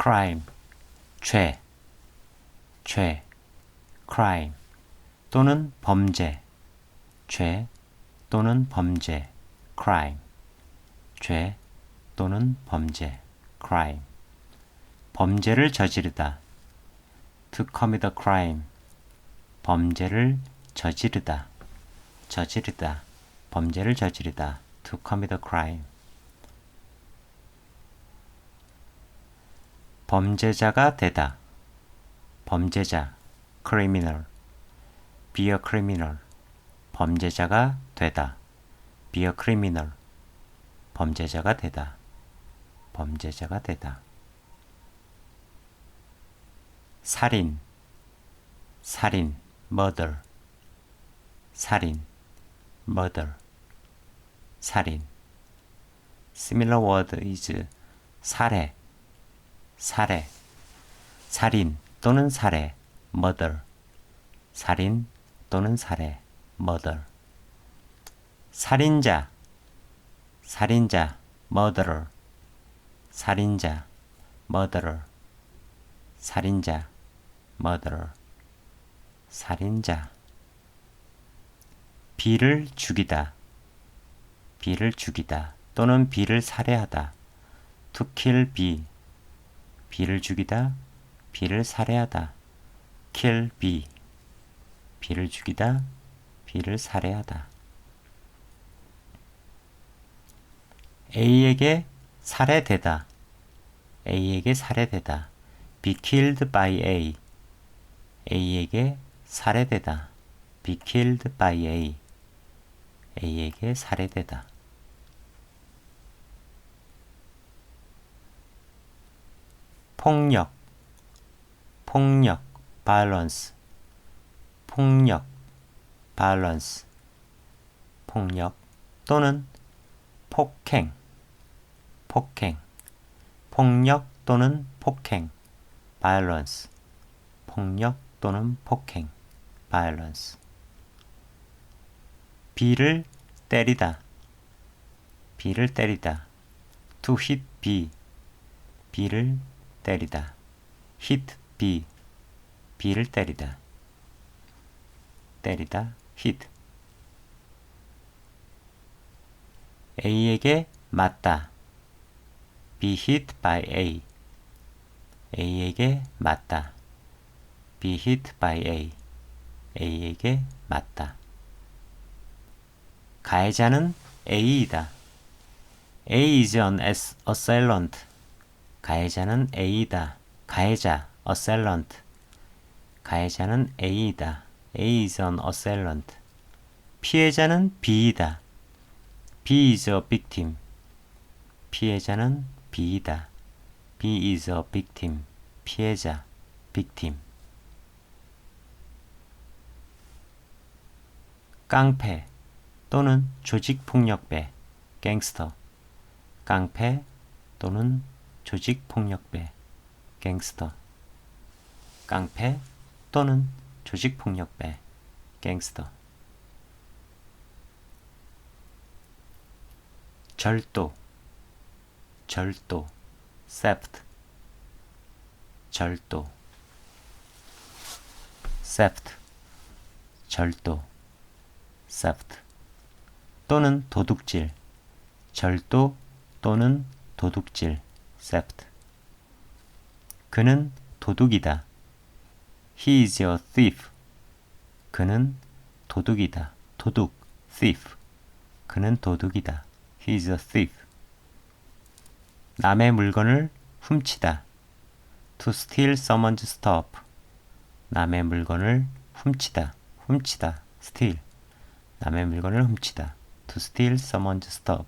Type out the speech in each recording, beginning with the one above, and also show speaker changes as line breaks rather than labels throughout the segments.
crime, 죄, crime 또는 범죄, 죄 또는 범죄, crime, 죄 또는 범죄, crime. 범죄를 저지르다, to commit a crime, 범죄를 저지르다, 범죄를 저지르다, to commit a crime. 범죄자가 되다, 범죄자, criminal, be a criminal, 범죄자가 되다, be a criminal, 범죄자가 되다, 범죄자가 되다. 살인, murder, murder, 살인. Similar word is 살해, 살인 또는 살해, murder, 살인 또는 살해, murder. 살인자, murderer, murderer, murderer, 살인자. 비를 죽이다, 또는 비를 살해하다, to kill B, 비를 죽이다, 비를 살해하다, kill B, 비를 죽이다, 비를 살해하다. A에게 살해되다, be killed by A, A에게 살해되다, be killed by A, A에게 살해되다. 폭력, violence, 폭력 또는 폭행, 폭력 또는 폭행, violence, 폭력 또는 폭행, violence. B를 때리다, to hit B, B를 때리다, hit B, B를 때리다, hit. A에게 맞다, be hit by A, A에게 맞다, be hit by A, A에게 맞다. 가해자는 A이다, A is an assailant, 가해자는 A이다, 가해자, assailant, 가해자는 A이다, A is an assailant. 피해자는 B이다, B is a victim, 피해자는 B이다, B is a victim, 피해자, victim. 깡패 또는 조직폭력배, gangster, 깡패 또는 조직폭력배, gangster, 깡패 또는 조직폭력배, gangster. 절도, theft, theft 또는 도둑질, 절도 또는 도둑질, theft. 그는 도둑이다, he is a thief, 그는 도둑이다, thief, 그는 도둑이다, he is a thief. 남의 물건을 훔치다, to steal someone's stuff, 남의 물건을 훔치다, steal, 남의 물건을 훔치다, to steal someone's stuff.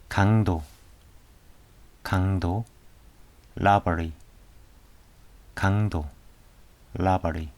강도, robbery, robbery.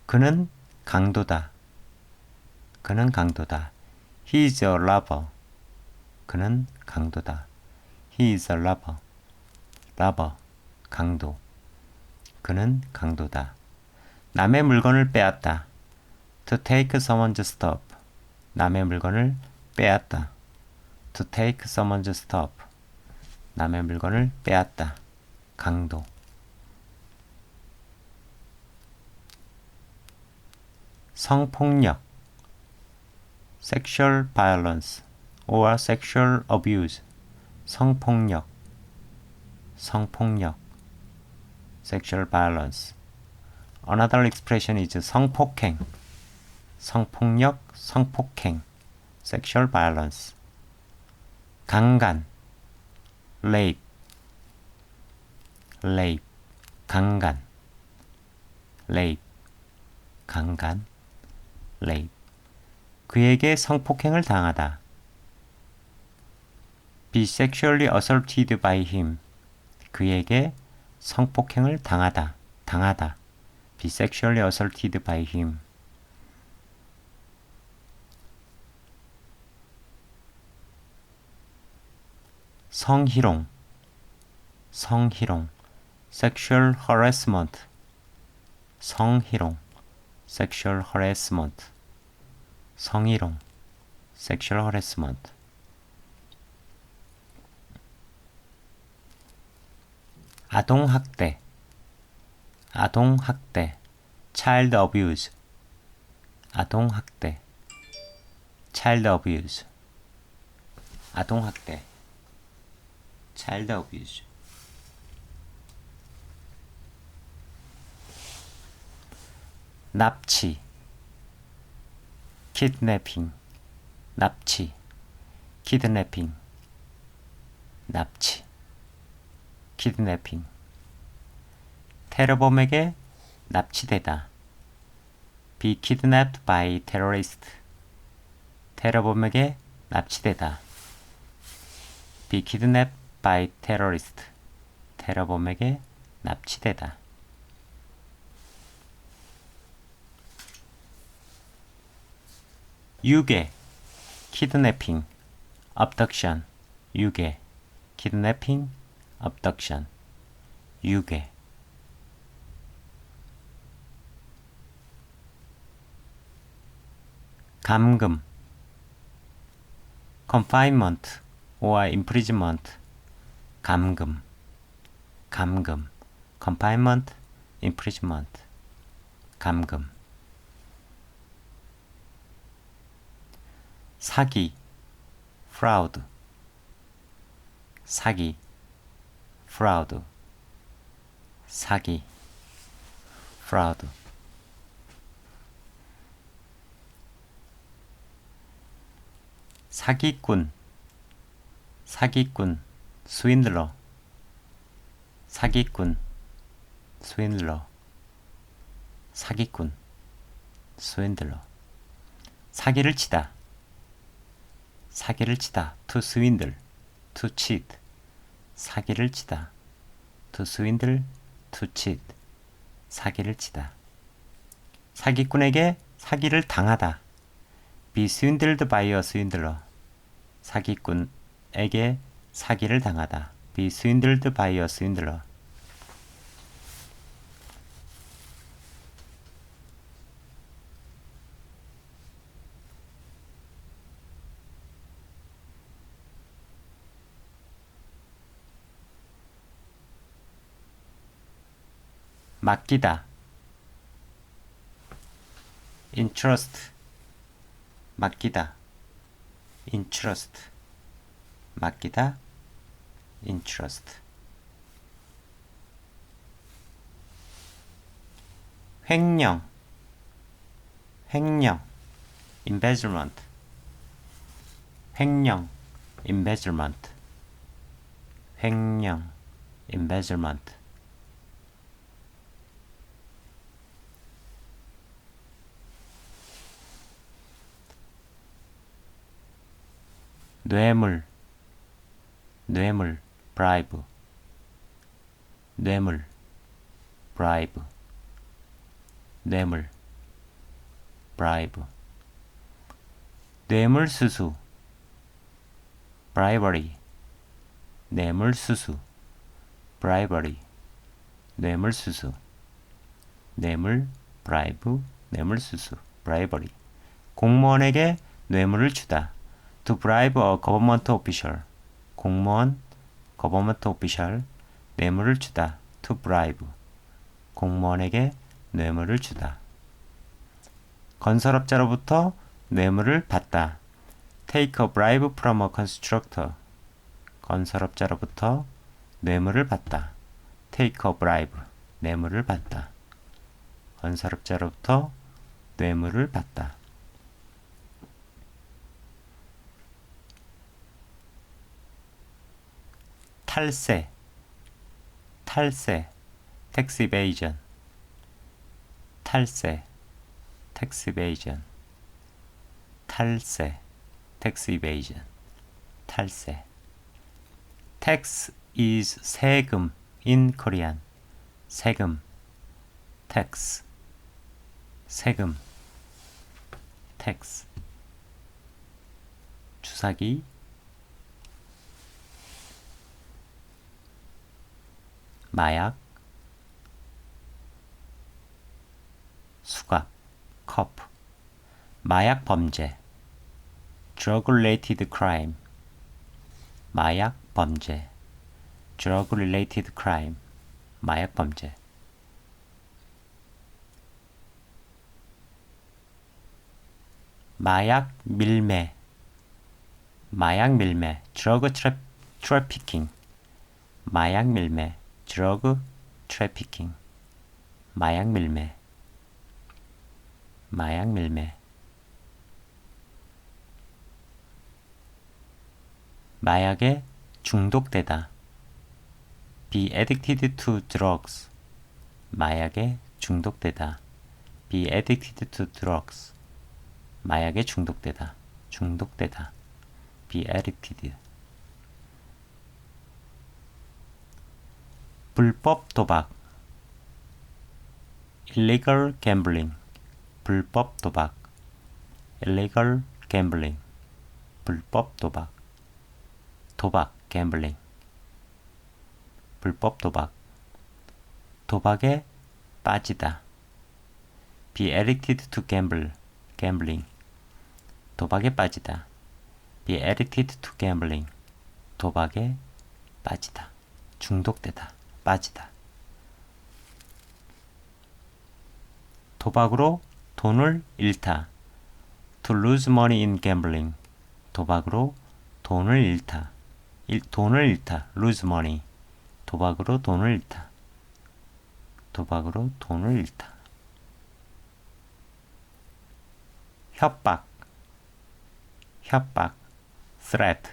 그는 강도다, he is a robber, 그는 강도다, he is a robber, 강도, 그는 강도다, 남의 물건을 빼앗다. To take someone's stuff. 남의 물건을 빼앗다. To take someone's stuff. 남의 물건을 빼앗다. 강도. 성폭력. Sexual violence or sexual abuse. 성폭력. 성폭력. Sexual violence. Another expression is 성폭행. 성폭력, 성폭행. Sexual violence. 강간. Rape. Rape. 강간. Rape. 강간. Rape. 그에게 성폭행을 당하다. Be sexually assaulted by him. 그에게 성폭행을 당하다. 당하다. Be sexually assaulted by him. 성희롱. 성희롱. Sexual harassment. 성희롱. Sexual harassment. 성희롱. Sexual harassment. 아동학대. 아동학대. Child abuse. 아동학대. Child abuse. 아동학대. Child abuse. 납치. kidnapping. 납치. kidnapping. 납치. kidnapping. 테러범에게 납치되다. Be kidnapped by terrorist. 테러범에게 납치되다. Be kidnapped by terrorist. 테러범에게 납치되다. 유괴. kidnapping. abduction. 유괴. kidnapping. abduction. 유괴. 감금. confinement or imprisonment. 감금. 감금. confinement, imprisonment. 감금. 사기. fraud. 사기. fraud. 사기. fraud. 사기꾼. 사기꾼. swindler. 사기꾼. swindler. 사기꾼. swindler. 사기를 치다. 사기를 치다. to swindle. to cheat. 사기를 치다. to swindle. to cheat. 사기를 치다. 사기꾼에게 사기를 당하다. Be swindled by a swindler. 사기꾼에게 사기를 당하다. Be swindled by a swindler. 맡기다. entrust. 맡기다. entrust. 맡기다. entrust. 횡령. 횡령. embezzlement. 횡령. embezzlement. 횡령. embezzlement. 뇌물. 뇌물. bribe. 뇌물. bribe. 뇌물. bribe. 뇌물수수. bribery. 뇌물수수. bribery. 뇌물수수. 뇌물. bribe, 뇌물수수, bribery. 공무원에게 뇌물을 주다. to bribe a government official. 공무원, government official, 뇌물을 주다. to bribe. 공무원에게 뇌물을 주다. 건설업자로부터 뇌물을 받다. take a bribe from a constructor. 건설업자로부터 뇌물을 받다. take a bribe. 뇌물을 받다. 건설업자로부터 뇌물을 받다. 탈세, 탈세, tax evasion. 탈세, tax evasion. 탈세, tax evasion. 탈세. tax is 세금 in Korean. 세금, tax. 세금, tax. 주사기, 마약, 수갑, 컵. 마약 범죄, drug-related crime. 마약 범죄, drug-related crime. 마약 범죄. 마약 밀매, 마약 밀매, drug trafficking. 마약 밀매, drug trafficking. 마약 밀매, 마약 밀매. 마약에 중독되다. be addicted to drugs. 마약에 중독되다. be addicted to drugs. 마약에 중독되다. 중독되다. be addicted. 불법 도박. illegal gambling. 불법 도박. illegal gambling. 불법 도박. 도박, gambling. 불법 도박. 도박에 빠지다. be addicted to gamble. gambling. 도박에 빠지다. be addicted to gambling. 도박에 빠지다. 중독되다. 빠지다. 도박으로 돈을 잃다. to lose money in gambling. 도박으로 돈을 잃다. 돈을 잃다. lose money. 도박으로 돈을 잃다. 도박으로 돈을 잃다. 협박. 협박. threat.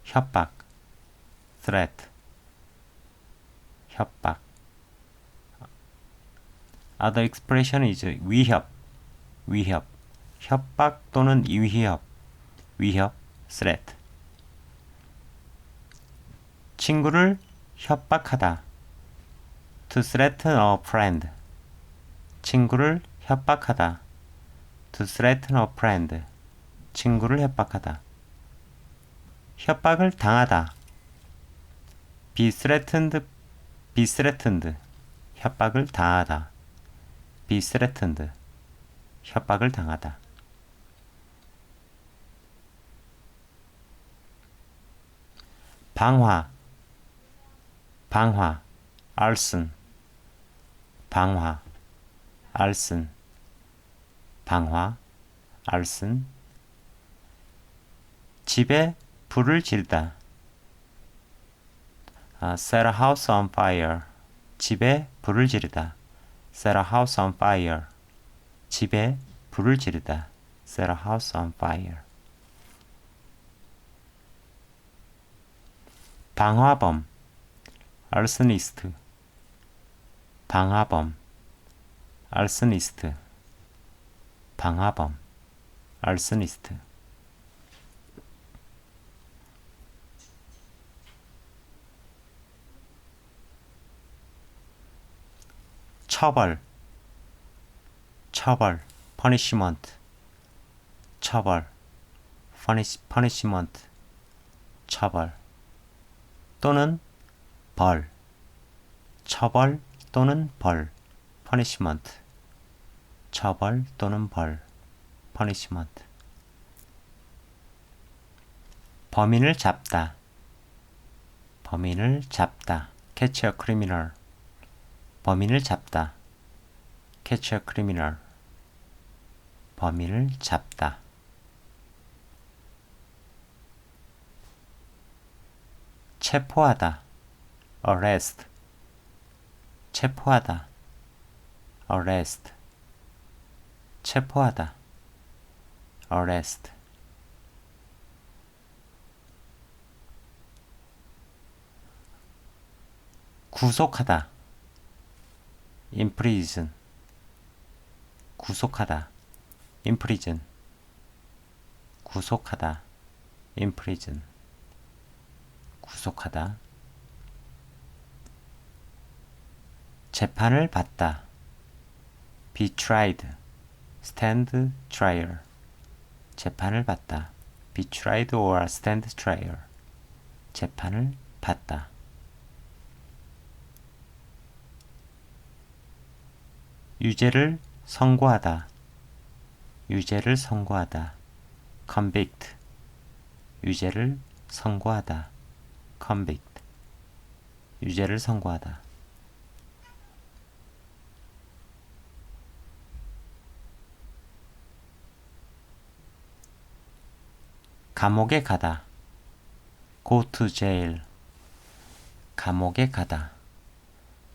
협박. threat. 협박. Other expression is 위협. 위협. 협박 또는 위협. 위협. threat. 친구를 협박하다. to threaten a friend. 친구를 협박하다. to threaten a friend. 친구를 협박하다. 협박을 당하다. be threatened. be threatened. 협박을 당하다. be threatened. 협박을 당하다. 방화. 방화. arson. 방화. arson. 방화. arson. 집에 불을 지르다. set a house on fire. 집에 불을 지르다. set a house on fire. 집에 불을 지르다. set a house on fire. 방화범. arsonist. 방화범. arsonist. 방화범. arsonist. 처벌. 처벌. punishment. 처벌. punishment. 처벌. 또는 벌. 처벌 또는 벌. punishment. 처벌 또는 벌, punishment. 범인을 잡다, 범인을 잡다, catch a criminal. 범인을 잡다, catch a criminal. 범인을 잡다. 체포하다, arrest. 체포하다, arrest. 체포하다, arrest. 구속하다, imprison. 구속하다, imprison. 구속하다, imprison. 구속하다. 재판을 받다, be tried, stand trial. 재판을 받다, be tried or stand trial. 재판을 받다. 유죄를 선고하다, 유죄를 선고하다, convict. 유죄를 선고하다, convict. 유죄를 선고하다. 감옥에 가다, go to jail. 감옥에 가다,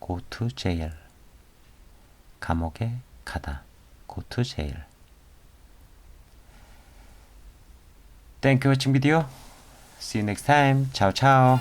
go to jail. 감옥에 가다, go to jail. Thank you for watching video. See you next time. Ciao, ciao.